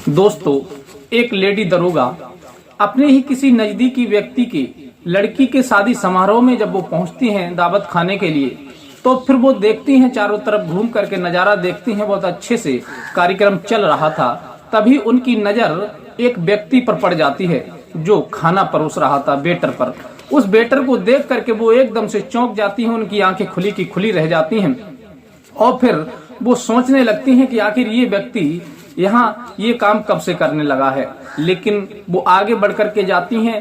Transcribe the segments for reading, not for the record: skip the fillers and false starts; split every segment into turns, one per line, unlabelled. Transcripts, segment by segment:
दोस्तों, एक लेडी दरोगा अपने ही किसी नजदीकी व्यक्ति की लड़की के शादी समारोह में जब वो पहुंचती हैं दावत खाने के लिए, तो फिर वो देखती हैं, चारों तरफ घूम करके नजारा देखती हैं। बहुत अच्छे से कार्यक्रम चल रहा था। तभी उनकी नजर एक व्यक्ति पर पड़ जाती है जो खाना परोस रहा था, वेटर पर। उस वेटर को देख करके वो एकदम से चौंक जाती हैं, उनकी आंखें खुली की खुली रह जाती हैं और फिर वो सोचने लगती हैं कि आखिर ये व्यक्ति यहाँ ये काम कब से करने लगा है। लेकिन वो आगे बढ़ करके जाती हैं,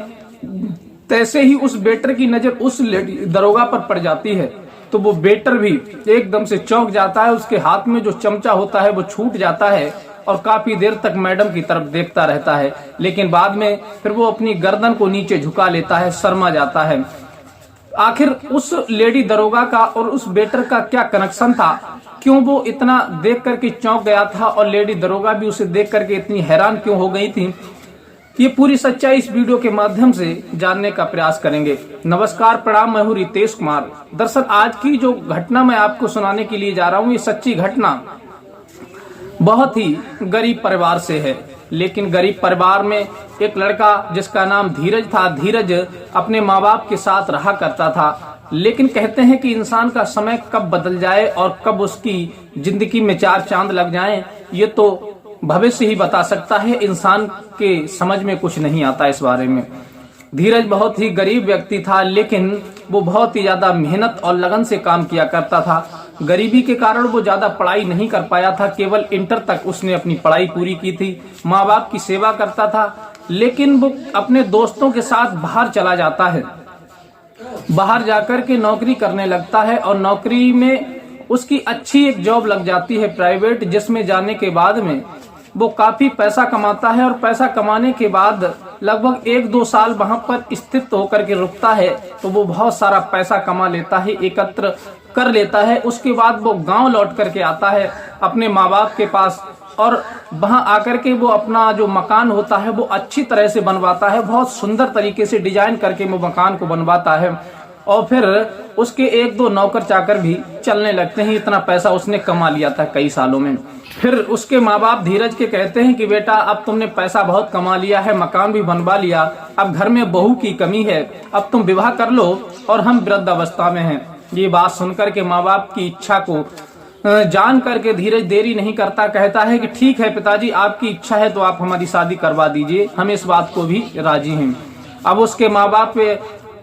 तैसे ही उस वेटर की नजर उस दरोगा पर पड़ जाती है तो वो वेटर भी एकदम से चौंक जाता है। उसके हाथ में जो चमचा होता है वो छूट जाता है और काफी देर तक मैडम की तरफ देखता रहता है। लेकिन बाद में फिर वो अपनी गर्दन को नीचे झुका लेता है, शर्मा जाता है। आखिर उस लेडी दरोगा का और उस वेटर का क्या कनेक्शन था? क्यों वो इतना देख करके चौंक गया था और लेडी दरोगा भी उसे देख करके इतनी हैरान क्यों हो गई थी? ये पूरी सच्चाई इस वीडियो के माध्यम से जानने का प्रयास करेंगे। नमस्कार, प्रणाम, मैं हूँ रितेश कुमार। दरअसल आज की जो घटना मैं आपको सुनाने के लिए जा रहा हूँ, ये सच्ची घटना बहुत ही गरीब परिवार से है। लेकिन गरीब परिवार में एक लड़का जिसका नाम धीरज था। धीरज अपने माँ बाप के साथ रहा करता था। लेकिन कहते हैं कि इंसान का समय कब बदल जाए और कब उसकी जिंदगी में चार चांद लग जाएं, ये तो भविष्य ही बता सकता है। इंसान के समझ में कुछ नहीं आता इस बारे में। धीरज बहुत ही गरीब व्यक्ति था, लेकिन वो बहुत ही ज्यादा मेहनत और लगन से काम किया करता था। गरीबी के कारण वो ज्यादा पढ़ाई नहीं कर पाया था, केवल इंटर तक उसने अपनी पढ़ाई पूरी की थी। माँ बाप की सेवा करता था, लेकिन वो अपने दोस्तों के साथ बाहर चला जाता है। बाहर जाकर के नौकरी करने लगता है और नौकरी में उसकी अच्छी एक जॉब लग जाती है प्राइवेट, जिसमें जाने के बाद में वो काफी पैसा कमाता है। और पैसा कमाने के बाद लगभग 1-2 साल वहां पर स्थित होकर के रुकता है, तो वो बहुत सारा पैसा कमा लेता है, एकत्र कर लेता है। उसके बाद वो गांव लौट करके आता है अपने माँ बाप के पास और वहां आकर के वो अपना जो मकान होता है वो अच्छी तरह से बनवाता है। बहुत सुंदर तरीके से डिजाइन करके वो मकान को बनवाता है और फिर उसके 1-2 नौकर चाकर भी चलने लगते हैं। इतना पैसा उसने कमा लिया था कई सालों में। फिर उसके माँ बाप धीरज के कहते हैं कि बेटा, अब तुमने पैसा बहुत कमा लिया है, मकान भी बनवा लिया, अब घर में बहू की कमी है, अब तुम विवाह कर लो और हम वृद्धावस्था में हैं। ये बात सुनकर के माँ बाप की इच्छा को जान करके धीरज देरी नहीं करता, कहता है कि ठीक है पिताजी, आपकी इच्छा है तो आप हमारी शादी करवा दीजिए, हम इस बात को भी राजी हैं। अब उसके माँ बाप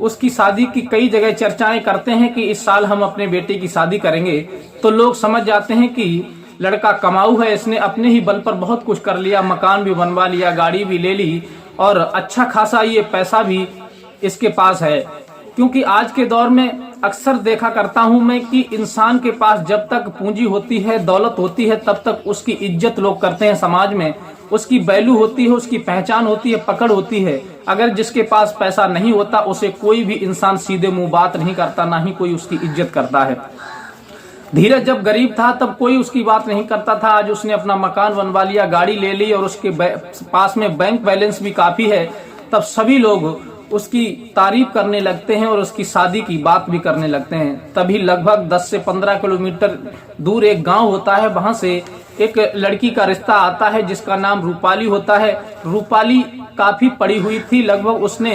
उसकी शादी की कई जगह चर्चाएं करते हैं कि इस साल हम अपने बेटे की शादी करेंगे। तो लोग समझ जाते हैं कि लड़का कमाऊ है, इसने अपने ही बल पर बहुत कुछ कर लिया, मकान भी बनवा लिया, गाड़ी भी ले ली और अच्छा खासा ये पैसा भी इसके पास है। क्योंकि आज के दौर में अक्सर देखा करता हूं मैं कि इंसान के पास जब तक पूंजी होती है, दौलत होती है, तब तक उसकी इज्जत लोग करते हैं समाज में, उसकी वैल्यू होती है, उसकी पहचान होती है, पकड़ होती है। अगर जिसके पास पैसा नहीं होता उसे कोई भी इंसान सीधे मुंह बात नहीं करता, ना ही कोई उसकी इज्जत करता है। धीरज जब गरीब था तब कोई उसकी बात नहीं करता था। आज उसने अपना मकान बनवा लिया, गाड़ी ले ली और उसके पास में बैंक बैलेंस भी काफी है, तब सभी लोग उसकी तारीफ करने लगते हैं और उसकी शादी की बात भी करने लगते हैं। तभी लगभग 10 से 15 किलोमीटर दूर एक गांव होता है, वहां से एक लड़की का रिश्ता आता है जिसका नाम रूपाली होता है। रूपाली काफी पढ़ी हुई थी, लगभग उसने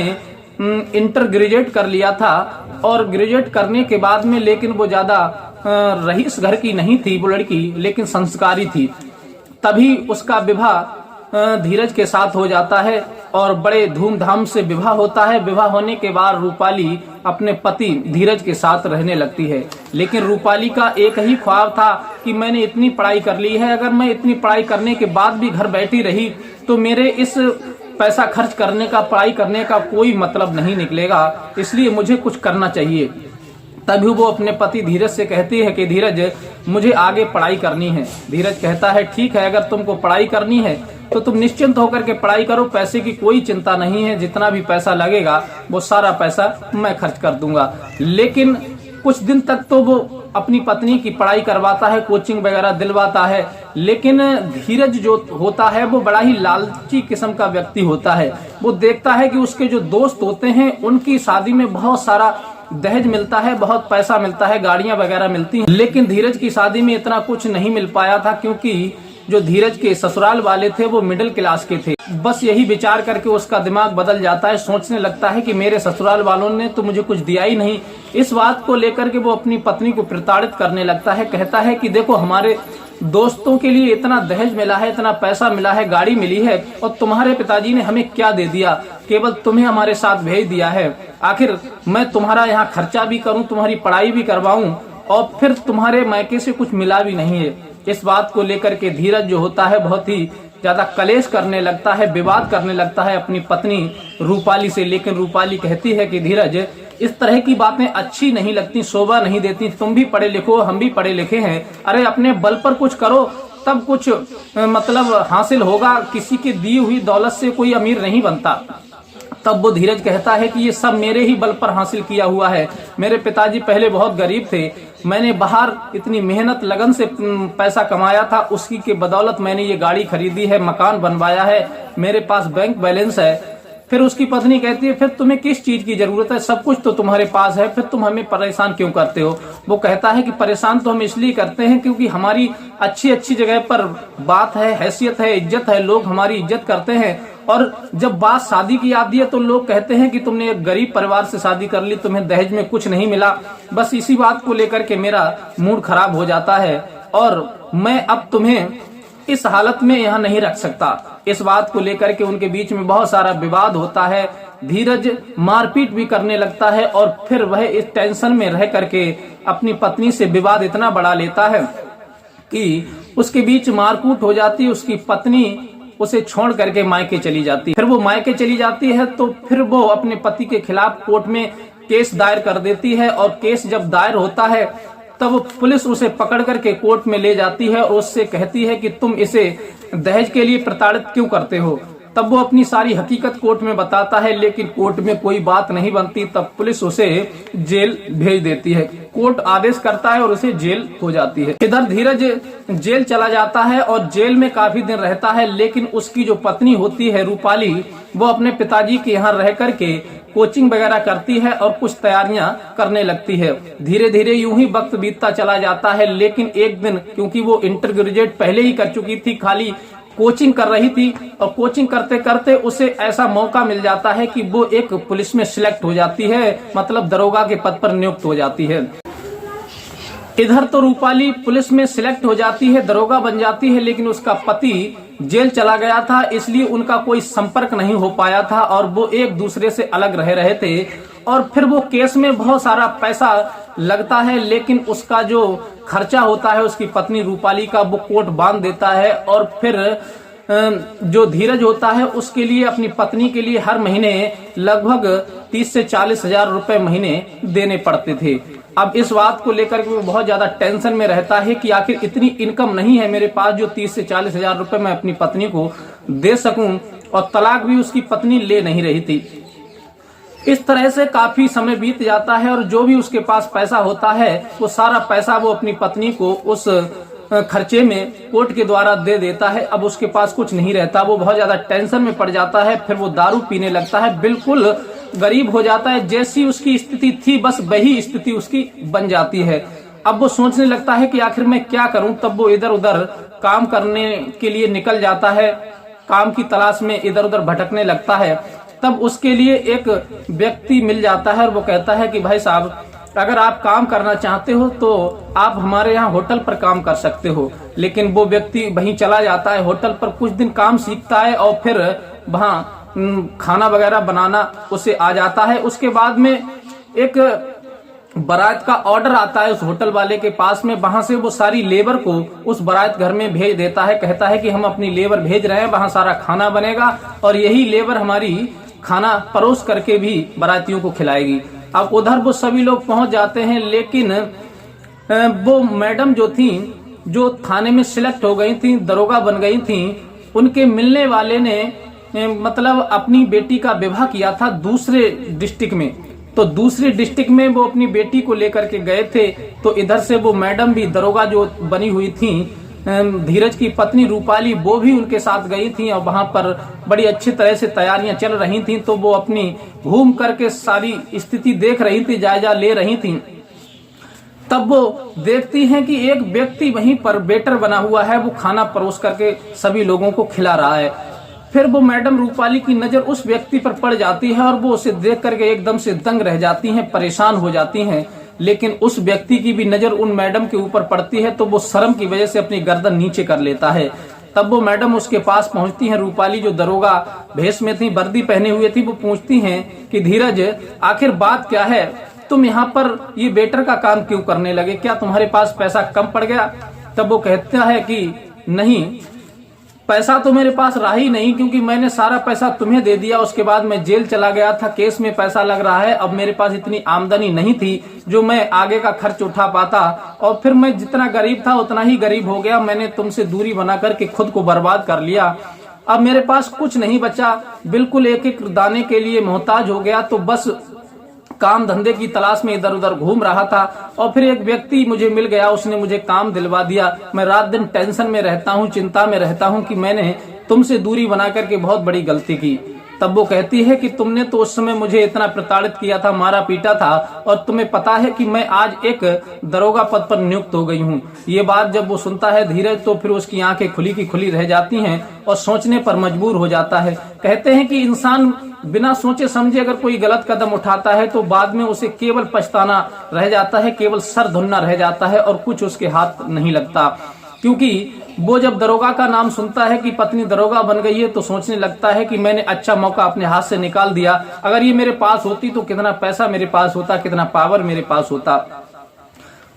इंटर ग्रेजुएट कर लिया था और ग्रेजुएट करने के बाद में, लेकिन वो ज्यादा रईस घर की नहीं थी वो लड़की, लेकिन संस्कारी थी। तभी उसका विवाह धीरज के साथ हो जाता है और बड़े धूमधाम से विवाह होता है। विवाह होने के बाद रूपाली अपने पति धीरज के साथ रहने लगती है। लेकिन रूपाली का एक ही ख्वाब था कि मैंने इतनी पढ़ाई कर ली है, अगर मैं इतनी पढ़ाई करने के बाद भी घर बैठी रही तो मेरे इस पैसा खर्च करने का, पढ़ाई करने का कोई मतलब नहीं निकलेगा, इसलिए मुझे कुछ करना चाहिए। तभी वो अपने पति धीरज से कहती है कि धीरज, मुझे आगे पढ़ाई करनी है। धीरज कहता है ठीक है, अगर तुमको पढ़ाई करनी है तो तुम निश्चिंत होकर के पढ़ाई करो, पैसे की कोई चिंता नहीं है, जितना भी पैसा लगेगा वो सारा पैसा मैं खर्च कर दूंगा। लेकिन कुछ दिन तक तो वो अपनी पत्नी की पढ़ाई करवाता है, कोचिंग वगैरह दिलवाता है। लेकिन धीरज जो होता है वो बड़ा ही लालची किस्म का व्यक्ति होता है। वो देखता है कि उसके जो दोस्त होते हैं उनकी शादी में बहुत सारा दहेज मिलता है, बहुत पैसा मिलता है, गाड़ियां वगैरह मिलती हैं। लेकिन धीरज की शादी में इतना कुछ नहीं मिल पाया था, क्योंकि जो धीरज के ससुराल वाले थे वो मिडिल क्लास के थे। बस यही विचार करके उसका दिमाग बदल जाता है, सोचने लगता है कि मेरे ससुराल वालों ने तो मुझे कुछ दिया ही नहीं। इस बात को लेकर के वो अपनी पत्नी को प्रताड़ित करने लगता है। कहता है कि देखो, हमारे दोस्तों के लिए इतना दहेज मिला है, इतना पैसा मिला है, गाड़ी मिली है, और तुम्हारे पिताजी ने हमें क्या दे दिया? केवल तुम्हें हमारे साथ भेज दिया है। आखिर मैं तुम्हारा यहाँ खर्चा भी करूँ, तुम्हारी पढ़ाई भी करवाऊं, और फिर तुम्हारे मायके से कुछ मिला भी नहीं है। इस बात को लेकर के धीरज जो होता है बहुत ही ज्यादा कलेश करने लगता है, विवाद करने लगता है अपनी पत्नी रूपाली से। लेकिन रूपाली कहती है कि धीरज, इस तरह की बातें अच्छी नहीं लगती, शोभा नहीं देती। तुम भी पढ़े लिखो, हम भी पढ़े लिखे हैं। अरे अपने बल पर कुछ करो, तब कुछ मतलब हासिल होगा। किसी की दी हुई दौलत से कोई अमीर नहीं बनता। तब वो धीरज कहता है कि ये सब मेरे ही बल पर हासिल किया हुआ है। मेरे पिताजी पहले बहुत गरीब थे, मैंने बाहर इतनी मेहनत लगन से पैसा कमाया था, उसकी के बदौलत मैंने ये गाड़ी खरीदी है, मकान बनवाया है, मेरे पास बैंक बैलेंस है। फिर उसकी पत्नी कहती है, फिर तुम्हें किस चीज की जरूरत है? सब कुछ तो तुम्हारे पास है, फिर तुम हमें परेशान क्यों करते हो? वो कहता है कि परेशान तो हम इसलिए करते हैं क्योंकि हमारी अच्छी अच्छी जगह पर बात है, हैसियत है, इज्जत है, लोग हमारी इज्जत करते हैं। और जब बात शादी की आती है तो लोग कहते हैं कि तुमने एक गरीब परिवार से शादी कर ली, तुम्हें दहेज में कुछ नहीं मिला। बस इसी बात को लेकर के मेरा मूड खराब हो जाता है और मैं अब तुम्हें इस हालत में यहाँ नहीं रख सकता। इस बात को लेकर के उनके बीच में बहुत सारा विवाद होता है। धीरज मारपीट भी करने लगता है और फिर वह इस टेंशन में रह करके अपनी पत्नी से विवाद इतना बढ़ा लेता है कि उसके बीच मारकूट हो जाती है। उसकी पत्नी उसे छोड़ करके मायके चली जाती है। फिर वो मायके चली जाती है तो फिर वो अपने पति के खिलाफ कोर्ट में केस दायर कर देती है और केस जब दायर होता है तब पुलिस उसे पकड़ करके कोर्ट में ले जाती है और उससे कहती है कि तुम इसे दहेज के लिए प्रताड़ित क्यों करते हो। तब वो अपनी सारी हकीकत कोर्ट में बताता है, लेकिन कोर्ट में कोई बात नहीं बनती। तब पुलिस उसे जेल भेज देती है, कोर्ट आदेश करता है और उसे जेल हो जाती है। इधर धीरज जेल चला जाता है और जेल में काफी दिन रहता है, लेकिन उसकी जो पत्नी होती है रूपाली, वो अपने पिताजी के यहाँ रह करके कोचिंग वगैरह करती है और कुछ तैयारियां करने लगती है। धीरे धीरे यूं ही वक्त बीतता चला जाता है, लेकिन एक दिन क्योंकि वो इंटर ग्रेजुएट पहले ही कर चुकी थी, खाली कोचिंग कर रही थी और कोचिंग करते करते उसे ऐसा मौका मिल जाता है कि वो एक पुलिस में सिलेक्ट हो जाती है, मतलब दरोगा के पद पर नियुक्त हो जाती है। इधर तो रूपाली पुलिस में सिलेक्ट हो जाती है, दरोगा बन जाती है, लेकिन उसका पति जेल चला गया था, इसलिए उनका कोई संपर्क नहीं हो पाया था और वो एक दूसरे से अलग रह रहे थे। और फिर वो केस में बहुत सारा पैसा लगता है, लेकिन उसका जो खर्चा होता है उसकी पत्नी रूपाली का, वो कोर्ट बांध देता है। और फिर जो धीरज होता है उसके लिए, अपनी पत्नी के लिए हर महीने लगभग 30 से 40 हजार रुपए महीने देने पड़ते थे। अब इस बात को लेकर के वो बहुत ज्यादा टेंशन में रहता है कि आखिर इतनी इनकम नहीं है मेरे पास जो 30 से 40 हजार रुपए मैं अपनी पत्नी को दे सकूं, और तलाक भी उसकी पत्नी ले नहीं रही थी। इस तरह से काफी समय बीत जाता है और जो भी उसके पास पैसा होता है वो सारा पैसा वो अपनी पत्नी को उस खर्चे में कोर्ट के द्वारा दे देता है। अब उसके पास कुछ नहीं रहता, वो बहुत ज्यादा टेंशन में पड़ जाता है। फिर वो दारू पीने लगता है, बिल्कुल गरीब हो जाता है। जैसी उसकी स्थिति थी बस वही स्थिति उसकी बन जाती है। अब वो सोचने लगता है कि आखिर मैं क्या करूं। तब वो इधर उधर काम करने के लिए निकल जाता है, काम की तलाश में इधर उधर भटकने लगता है। तब उसके लिए एक व्यक्ति मिल जाता है और वो कहता है कि भाई साहब, अगर आप काम करना चाहते हो तो आप हमारे यहाँ होटल पर काम कर सकते हो। लेकिन वो व्यक्ति वहीं चला जाता है, होटल पर कुछ दिन काम सीखता है और फिर वहाँ खाना वगैरह बनाना उसे आ जाता है। उसके बाद में एक बारात का ऑर्डर आता है उस होटल वाले के पास में, वहां से वो सारी लेबर को उस बारात घर में भेज देता है। कहता है कि हम अपनी लेबर भेज रहे हैं, वहां सारा खाना बनेगा और यही लेबर हमारी खाना परोस करके भी बारातियों को खिलाएगी। अब उधर वो सभी लोग पहुंच जाते हैं, लेकिन वो मैडम जो थी, जो थाने में सिलेक्ट हो गई थी, दरोगा बन गई थी, उनके मिलने वाले ने मतलब अपनी बेटी का विवाह किया था दूसरे डिस्ट्रिक्ट में। तो दूसरे डिस्ट्रिक्ट में वो अपनी बेटी को लेकर के गए थे। तो इधर से वो मैडम भी, दरोगा जो बनी हुई थी, धीरज की पत्नी रूपाली, वो भी उनके साथ गई थी और वहां पर बड़ी अच्छी तरह से तैयारियां चल रही थी। तो वो अपनी घूम करके सारी स्थिति देख रही थी, जायजा ले रही थी। तब वो देखती हैं कि एक व्यक्ति वहीं पर वेटर बना हुआ है, वो खाना परोस करके सभी लोगों को खिला रहा है। फिर वो मैडम रूपाली की नजर उस व्यक्ति पर पड़ जाती है और वो उसे देख करके एकदम से दंग रह जाती हैं, परेशान हो जाती हैं। लेकिन उस व्यक्ति की भी नजर उन मैडम के ऊपर पड़ती है तो वो शर्म की वजह से अपनी गर्दन नीचे कर लेता है। तब वो मैडम उसके पास पहुंचती हैं, रूपाली जो दरोगा भेष में थी, वर्दी पहने हुए थी, वो पूछती हैं कि धीरज, आखिर बात क्या है, तुम यहाँ पर ये वेटर का काम क्यों करने लगे, क्या तुम्हारे पास पैसा कम पड़ गया? तब वो कहता है कि नहीं, पैसा तो मेरे पास रहा ही नहीं, क्योंकि मैंने सारा पैसा तुम्हें दे दिया, उसके बाद मैं जेल चला गया था, केस में पैसा लग रहा है, अब मेरे पास इतनी आमदनी नहीं थी जो मैं आगे का खर्च उठा पाता, और फिर मैं जितना गरीब था उतना ही गरीब हो गया, मैंने तुमसे दूरी बना करके खुद को बर्बाद कर लिया, अब मेरे पास कुछ नहीं बचा, बिल्कुल एक एक दाने के लिए मोहताज हो गया, तो बस काम धंधे की तलाश में इधर उधर घूम रहा था और फिर एक व्यक्ति मुझे मिल गया, उसने मुझे काम दिलवा दिया। मैं रात दिन टेंशन में रहता हूँ, चिंता में रहता हूँ कि मैंने तुमसे दूरी बना करके बहुत बड़ी गलती की। तब वो कहती है कि तुमने तो उस समय मुझे इतना प्रताड़ित किया था, मारा पीटा था, और तुम्हें पता है कि मैं आज एक दरोगा पद पर नियुक्त हो गई हूँ। ये बात जब वो सुनता है धीरज, तो फिर उसकी आंखें खुली की खुली रह जाती हैं और सोचने पर मजबूर हो जाता है। कहते हैं कि इंसान बिना सोचे समझे अगर कोई गलत कदम उठाता है तो बाद में उसे केवल पछताना रह जाता है, केवल सर धुनना रह जाता है और कुछ उसके हाथ नहीं लगता। क्योंकि वो जब दरोगा का नाम सुनता है कि पत्नी दरोगा बन गई है तो सोचने लगता है कि मैंने अच्छा मौका अपने हाथ से निकाल दिया, अगर ये मेरे पास होती तो कितना पैसा मेरे पास होता, कितना पावर मेरे पास होता।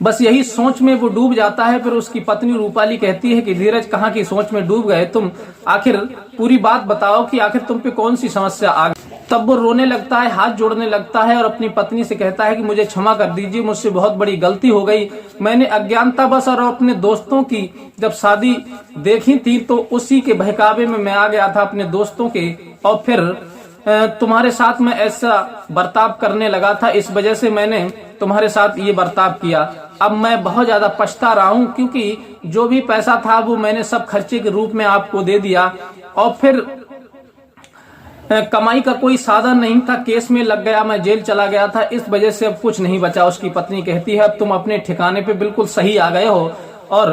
बस यही सोच में वो डूब जाता है। फिर उसकी पत्नी रूपाली कहती है कि धीरज, कहाँ की सोच में डूब गए तुम, आखिर पूरी बात बताओ कि आखिर तुम पे कौन सी समस्या आ गई। तब वो रोने लगता है, हाथ जोड़ने लगता है और अपनी पत्नी से कहता है कि मुझे क्षमा कर दीजिए, मुझसे बहुत बड़ी गलती हो गई, मैंने अज्ञानता बस और अपने दोस्तों की जब शादी देखी थी तो उसी के बहकावे में मैं आ गया था अपने दोस्तों के, और फिर तुम्हारे साथ मैं ऐसा बर्ताव करने लगा था, इस वजह से मैंने तुम्हारे साथ ये बर्ताव किया। अब मैं बहुत ज्यादा पछता रहा हूँ क्योंकि जो भी पैसा था वो मैंने सब खर्चे के रूप में आपको दे दिया, और फिर कमाई का कोई साधन नहीं था, केस में लग गया, मैं जेल चला गया था, इस वजह से अब कुछ नहीं बचा। उसकी पत्नी कहती है अब तुम अपने ठिकाने पे बिल्कुल सही आ गए हो और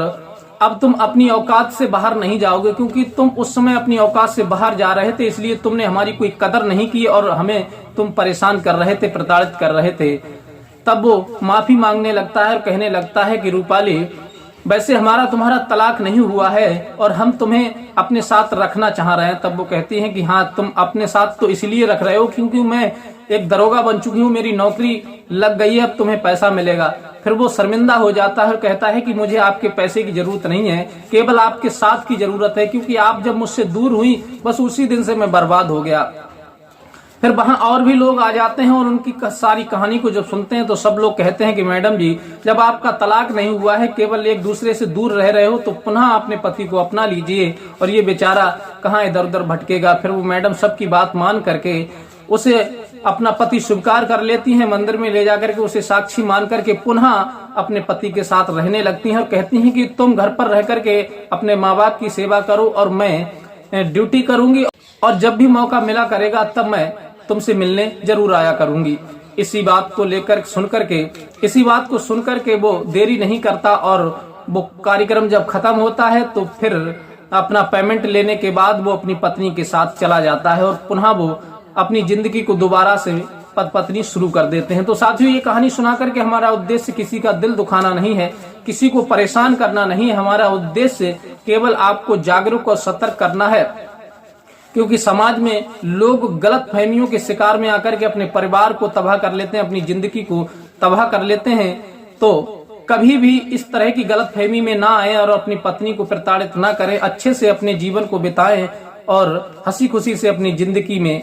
अब तुम अपनी औकात से बाहर नहीं जाओगे, क्योंकि तुम उस समय अपनी औकात से बाहर जा रहे थे, इसलिए तुमने हमारी कोई कदर नहीं की और हमें तुम परेशान कर रहे थे, प्रताड़ित कर रहे थे। तब वो माफी मांगने लगता है और कहने लगता है कि रूपाली, वैसे हमारा तुम्हारा तलाक नहीं हुआ है और हम तुम्हें अपने साथ रखना चाह रहे हैं। तब वो कहती हैं कि हाँ, तुम अपने साथ तो इसलिए रख रहे हो क्योंकि मैं एक दरोगा बन चुकी हूँ, मेरी नौकरी लग गई है, अब तुम्हें पैसा मिलेगा। फिर वो शर्मिंदा हो जाता है और कहता है कि मुझे आपके पैसे की जरूरत नहीं है, केवल आपके साथ की जरूरत है, क्योंकि आप जब मुझसे दूर हुई बस उसी दिन से मैं बर्बाद हो गया। फिर वहां और भी लोग आ जाते हैं और उनकी सारी कहानी को जब सुनते हैं तो सब लोग कहते हैं कि मैडम जी, जब आपका तलाक नहीं हुआ है, केवल एक दूसरे से दूर रह रहे हो, तो पुनः अपने पति को अपना लीजिए और ये बेचारा कहाँ इधर उधर भटकेगा। फिर वो मैडम सबकी बात मान करके उसे अपना पति स्वीकार कर लेती हैं, मंदिर में ले जाकर के उसे साक्षी मान करके पुनः अपने पति के साथ रहने लगती हैं और कहती हैं कि तुम घर पर रह करके अपने माँ बाप की सेवा करो और मैं ड्यूटी करूंगी, और जब भी मौका मिला करेगा तब मैं तुमसे मिलने जरूर आया करूंगी। इसी बात को सुन करके वो देरी नहीं करता और वो कार्यक्रम जब खत्म होता है तो फिर अपना पेमेंट लेने के बाद वो अपनी पत्नी के साथ चला जाता है और पुनः वो अपनी जिंदगी को दोबारा से पत्नी शुरू कर देते हैं। तो साथियों, ये कहानी सुना करके हमारा उद्देश्य किसी का दिल दुखाना नहीं है, किसी को परेशान करना नहीं है, हमारा उद्देश्य केवल आपको जागरूक और सतर्क करना है, क्योंकि समाज में लोग गलत फहमियों के शिकार में आकर के अपने परिवार को तबाह कर लेते हैं, अपनी जिंदगी को तबाह कर लेते हैं। तो कभी भी इस तरह की गलत फहमी में ना आए और अपनी पत्नी को प्रताड़ित ना करें, अच्छे से अपने जीवन को बिताएं और हंसी खुशी से अपनी जिंदगी में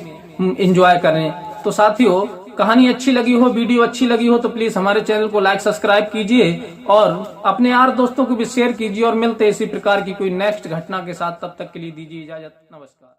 एंजॉय करें। तो साथियों, कहानी अच्छी लगी हो, वीडियो अच्छी लगी हो तो प्लीज हमारे चैनल को लाइक सब्सक्राइब कीजिए और अपने यार दोस्तों को भी शेयर कीजिए, और मिलते हैं इसी प्रकार की कोई नेक्स्ट घटना के साथ। तब तक के लिए दीजिए इजाजत, नमस्कार।